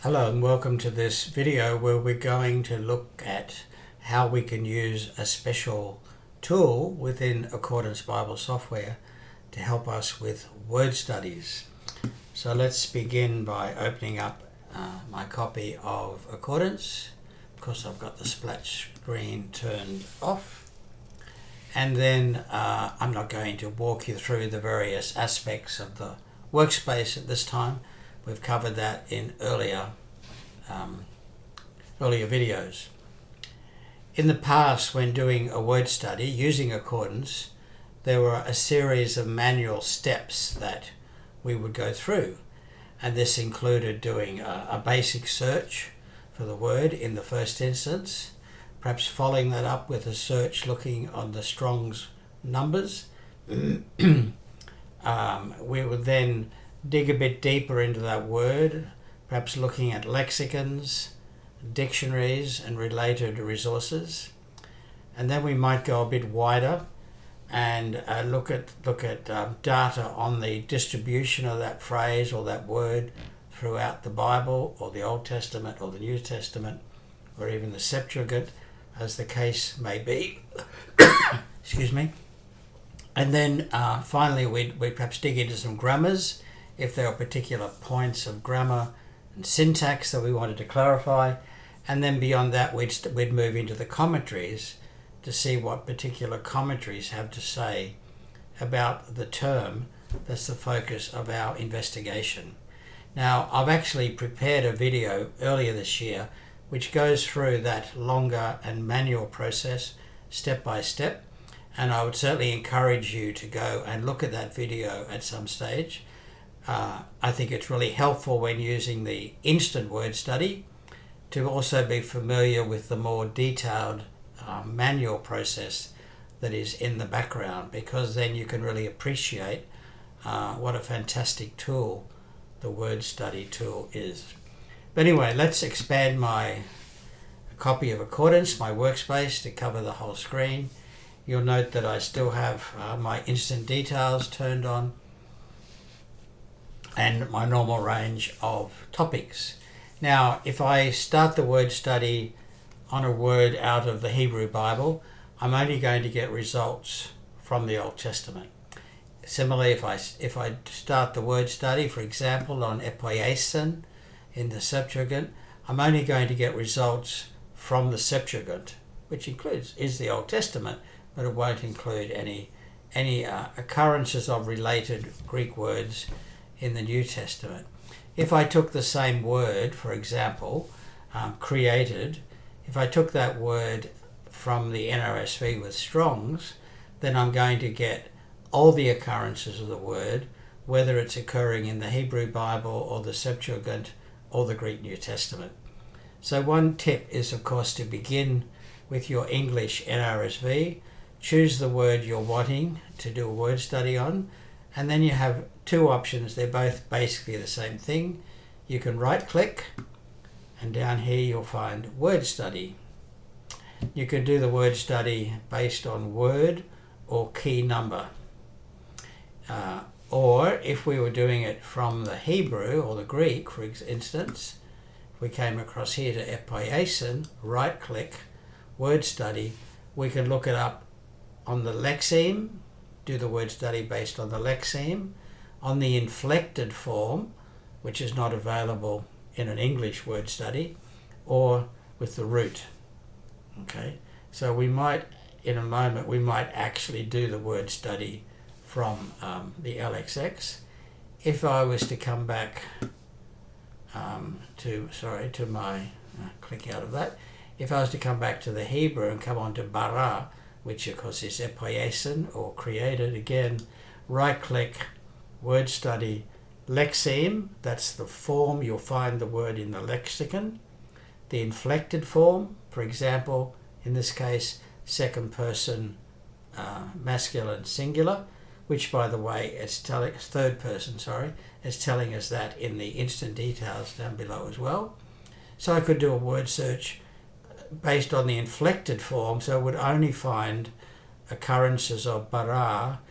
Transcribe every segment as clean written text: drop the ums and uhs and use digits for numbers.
Hello and welcome to this video where we're going to look at how we can use a special tool within Accordance Bible software to help us with word studies. So let's begin by opening up my copy of Accordance. Of course, I've got the splash screen turned off, and then I'm not going to walk you through the various aspects of the workspace at this time. We've covered that in earlier videos. In the past, when doing a word study using Accordance, there were a series of manual steps that we would go through, and this included doing a basic search for the word in the first instance, perhaps following that up with a search looking on the Strong's numbers. We would then dig a bit deeper into that word, perhaps looking at lexicons, dictionaries and related resources. And then we might go a bit wider and look at data on the distribution of that phrase or that word throughout the Bible or the Old Testament or the New Testament or even the Septuagint, as the case may be. Excuse me. And then finally we'd perhaps dig into some grammars if there are particular points of grammar and syntax that we wanted to clarify. And then beyond that we'd move into the commentaries to see what particular commentaries have to say about the term that's the focus of our investigation. Now, I've actually prepared a video earlier this year which goes through that longer and manual process step by step, and I would certainly encourage you to go and look at that video at some stage. I think it's really helpful when using the instant word study to also be familiar with the more detailed manual process that is in the background, because then you can really appreciate what a fantastic tool the word study tool is. But anyway, let's expand my copy of Accordance, my workspace, to cover the whole screen. You'll note that I still have my instant details turned on and my normal range of topics. Now, if I start the word study on a word out of the Hebrew Bible, I'm only going to get results from the Old Testament. Similarly, if I start the word study, for example, on epoiesin in the Septuagint, I'm only going to get results from the Septuagint, which is the Old Testament, but it won't include any occurrences of related Greek words in the New Testament. If I took the same word, for example, created, if I took that word from the NRSV with Strong's, then I'm going to get all the occurrences of the word, whether it's occurring in the Hebrew Bible or the Septuagint or the Greek New Testament. So one tip is, of course, to begin with your English NRSV, choose the word you're wanting to do a word study on, and then you have two options. They're both basically the same thing. You can right click, and down here you'll find word study. You can do the word study based on word or key number. Or if we were doing it from the Hebrew or the Greek, for instance, if we came across here to epoiesin, right click, word study, we can look it up on the lexeme, do the word study based on the lexeme, on the inflected form, which is not available in an English word study, or with the root. Okay, so we might, in a moment, we might actually do the word study from the LXX. If I was to come back to my, click out of that, if I was to come back to the Hebrew and come on to bara, which of course is epoiesin or created, again, right click, word study, lexeme, that's the form you'll find the word in the lexicon. The inflected form, for example, in this case, second person masculine singular, which by the way, it's third person, it's telling us that in the instant details down below as well. So I could do a word search based on the inflected form, so it would only find occurrences of bara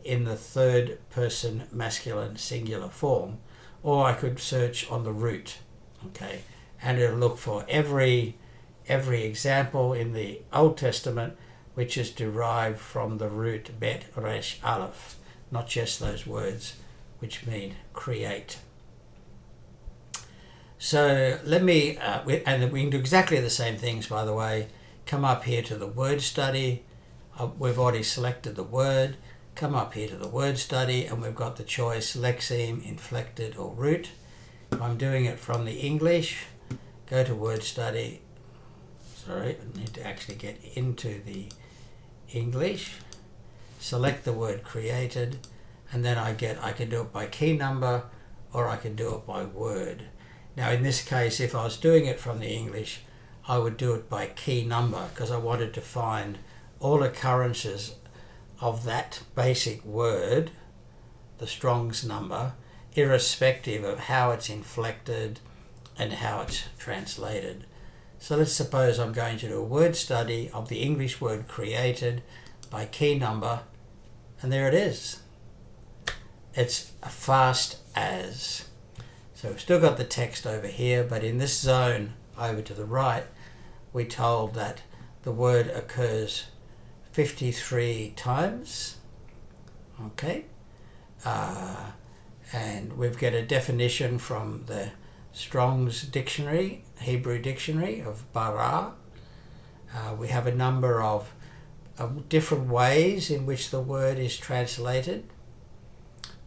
in the third person masculine singular form, or I could search on the root. Okay, and it'll look for every example in the Old Testament which is derived from the root bet resh aleph, not just those words which mean create. So let me, and we can do exactly the same things, by the way. Come up here to the word study. We've already selected the word. Come up here to the word study, and we've got the choice lexeme, inflected, or root. If I'm doing it from the English, go to word study. Sorry, I need to actually get into the English. Select the word created, and then I can do it by key number, or I can do it by word. Now in this case, if I was doing it from the English, I would do it by key number, because I wanted to find all occurrences of that basic word, the Strong's number, irrespective of how it's inflected and how it's translated. So let's suppose I'm going to do a word study of the English word created by key number, and there it is. It's fast as. So we've still got the text over here, but in this zone over to the right, we're told that the word occurs 53 times. Okay. And we've got a definition from the Strong's Dictionary, Hebrew Dictionary of bara. We have a number of different ways in which the word is translated.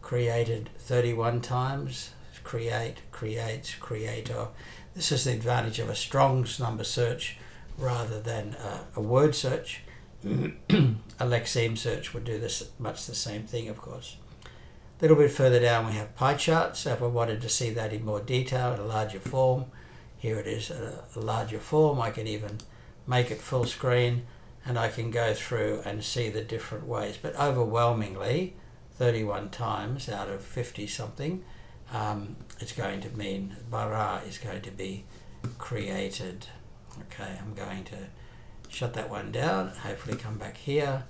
Created 31 times, create, creates, creator. This is the advantage of a Strong's number search rather than a word search. A lexeme search would do this much the same thing, of course. A little bit further down we have pie charts. So if I wanted to see that in more detail, in a larger form, here it is, a larger form. I can even make it full screen, and I can go through and see the different ways. But overwhelmingly, 31 times out of 50 something, it's going to mean bara is going to be created. Okay, I'm going to shut that one down, hopefully come back here.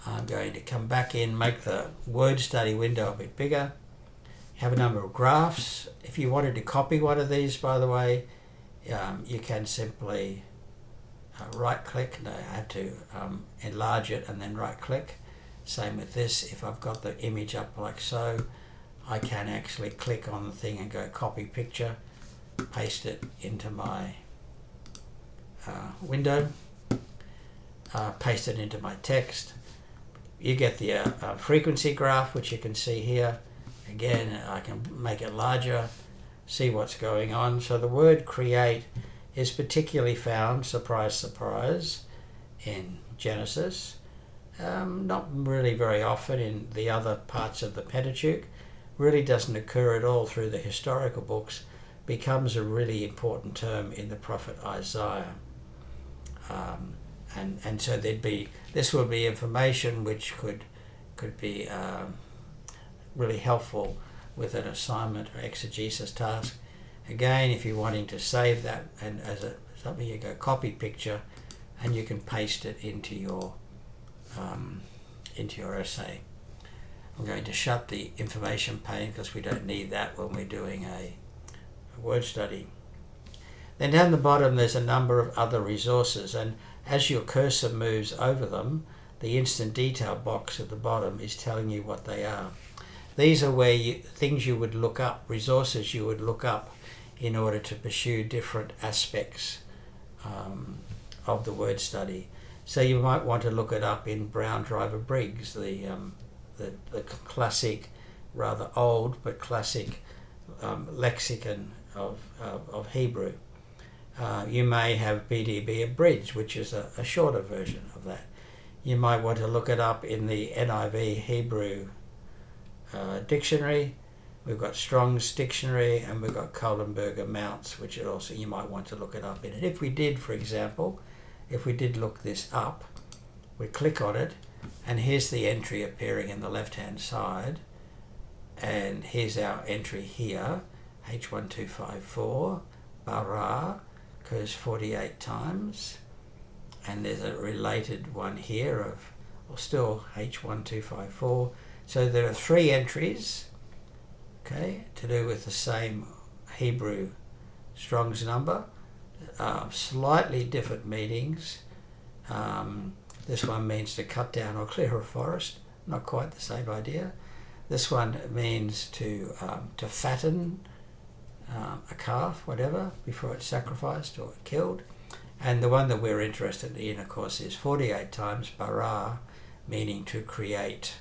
I'm going to come back in, make the word study window a bit bigger. You have a number of graphs. If you wanted to copy one of these, by the way, you can simply right click. No, I have to enlarge it and then right click. Same with this. If I've got the image up like so, I can actually click on the thing and go copy picture, paste it into my window, paste it into my text. You get the frequency graph, which you can see here. Again, I can make it larger, see what's going on. So the word create is particularly found, surprise, surprise, in Genesis. Not really very often in the other parts of the Pentateuch. Really doesn't occur at all through the historical books. Becomes a really important term in the prophet Isaiah. And so this would be information which could be really helpful with an assignment or exegesis task. Again, if you're wanting to save that and as something, you go copy picture, and you can paste it into your essay. I'm going to shut the information pane because we don't need that when we're doing a word study. Then down the bottom there's a number of other resources, and as your cursor moves over them, the instant detail box at the bottom is telling you what they are. These are where things you would look up, resources you would look up in order to pursue different aspects of the word study. So you might want to look it up in Brown Driver Briggs, the classic, rather old but classic lexicon of Hebrew. You may have BDB Abridged, which is a shorter version of that. You might want to look it up in the NIV Hebrew dictionary. We've got Strong's Dictionary, and we've got Kohlenberger Mounts, which also you might want to look it up in. And if we did, for example, if we did look this up, we click on it, and here's the entry appearing in the left-hand side, and here's our entry here, H1254, bara, occurs 48 times, and there's a related one here of, or still H1254. So there are 3 entries, okay, to do with the same Hebrew Strong's number, slightly different meanings. This one means to cut down or clear a forest, not quite the same idea. This one means to fatten a calf, whatever, before it's sacrificed or killed. And the one that we're interested in, of course, is 48 times bara, meaning to create.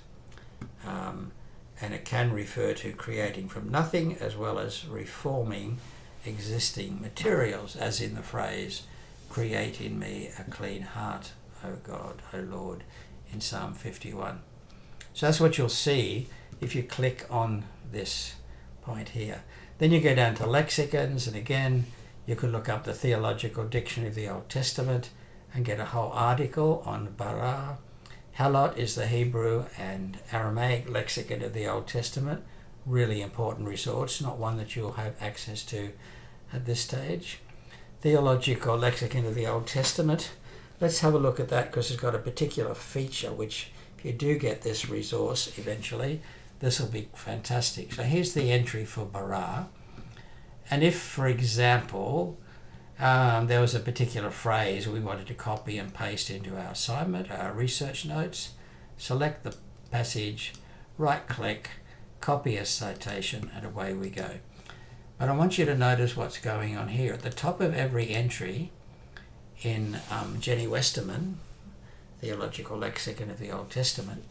And it can refer to creating from nothing as well as reforming existing materials, as in the phrase, create in me a clean heart, O God, O Lord, in Psalm 51. So that's what you'll see if you click on this point here. Then you go down to lexicons, and again, you could look up the Theological Dictionary of the Old Testament and get a whole article on bara. Halot is the Hebrew and Aramaic lexicon of the Old Testament. Really important resource, not one that you'll have access to at this stage. Theological Lexicon of the Old Testament. Let's have a look at that, because it's got a particular feature which, if you do get this resource eventually, this will be fantastic. So here's the entry for bara. And if, for example, there was a particular phrase we wanted to copy and paste into our assignment, our research notes, select the passage, right-click, copy as citation, and away we go. But I want you to notice what's going on here. At the top of every entry in Jenny Westerman, Theological Lexicon of the Old Testament,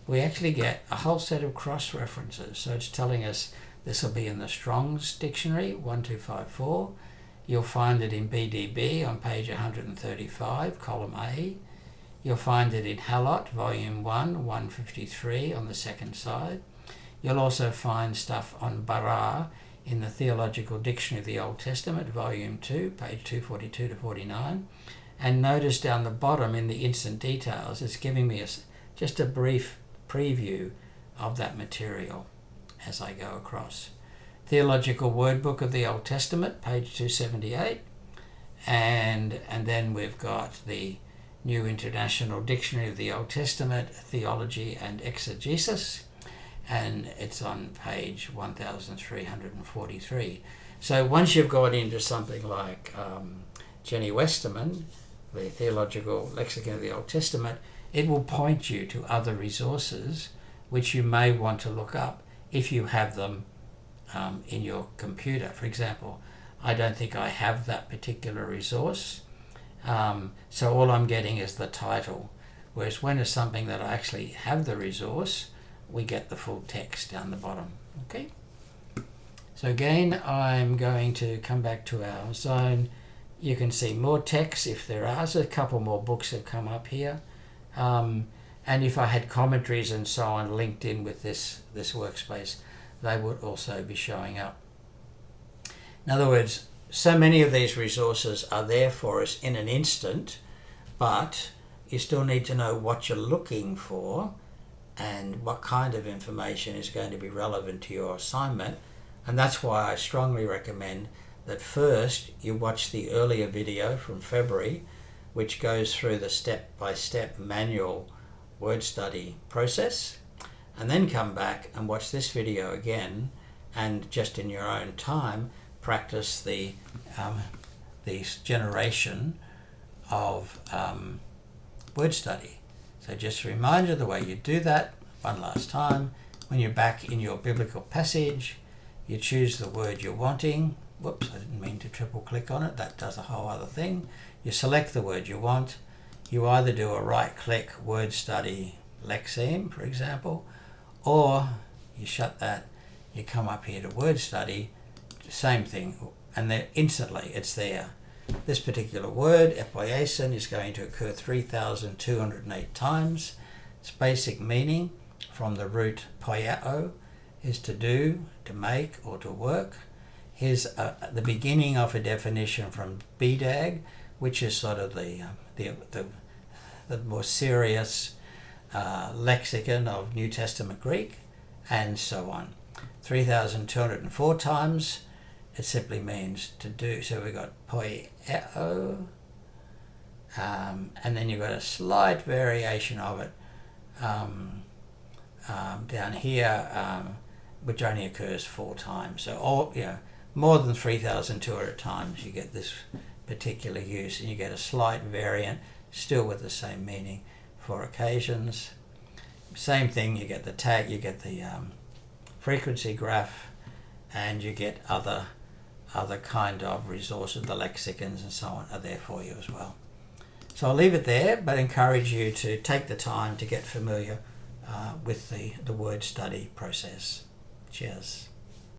we actually get a whole set of cross-references. So it's telling us this will be in the Strong's Dictionary, 1254. You'll find it in BDB on page 135, column A. You'll find it in Halot, volume 1, 153 on the second side. You'll also find stuff on bara in the Theological Dictionary of the Old Testament, volume 2, page 242 to 49. And notice down the bottom in the instant details, it's giving me just a brief preview of that material as I go across. Theological Word Book of the Old Testament, page 278. And then we've got the New International Dictionary of the Old Testament, Theology and Exegesis, and it's on page 1343. So once you've got into something like Jenny Westerman, the Theological Lexicon of the Old Testament, it will point you to other resources which you may want to look up if you have them in your computer. For example, I don't think I have that particular resource, so all I'm getting is the title, whereas when it's something that I actually have the resource, we get the full text down the bottom. Okay. So again, I'm going to come back to our zone. You can see more text if there are. So a couple more books have come up here. And if I had commentaries and so on linked in with this workspace, they would also be showing up. In other words, so many of these resources are there for us in an instant, but you still need to know what you're looking for and what kind of information is going to be relevant to your assignment. And that's why I strongly recommend that first you watch the earlier video from February, which goes through the step-by-step manual word study process, and then come back and watch this video again, and just in your own time practice the generation of word study. So just a reminder, the way you do that, one last time, when you're back in your biblical passage, you choose the word you're wanting. Whoops, I didn't mean to triple click on it. That does a whole other thing. You select the word you want. You either do a right click word study lexeme, for example, or you shut that, you come up here to word study, same thing, and then instantly it's there. This particular word, epoiesin, is going to occur 3,208 times. Its basic meaning from the root poieo is to do, to make, or to work. Here's the beginning of a definition from BDAG, which is sort of the more serious lexicon of New Testament Greek, and so on. 3,204 times. It simply means to do. So we've got poieo, and then you've got a slight variation of it down here, which only occurs 4 times. So more than 3,200 times you get this particular use, and you get a slight variant still with the same meaning for occasions. Same thing, you get the tag, you get the frequency graph, and you get other kind of resources. The lexicons and so on are there for you as well. So I'll leave it there, but encourage you to take the time to get familiar with the word study process. Cheers.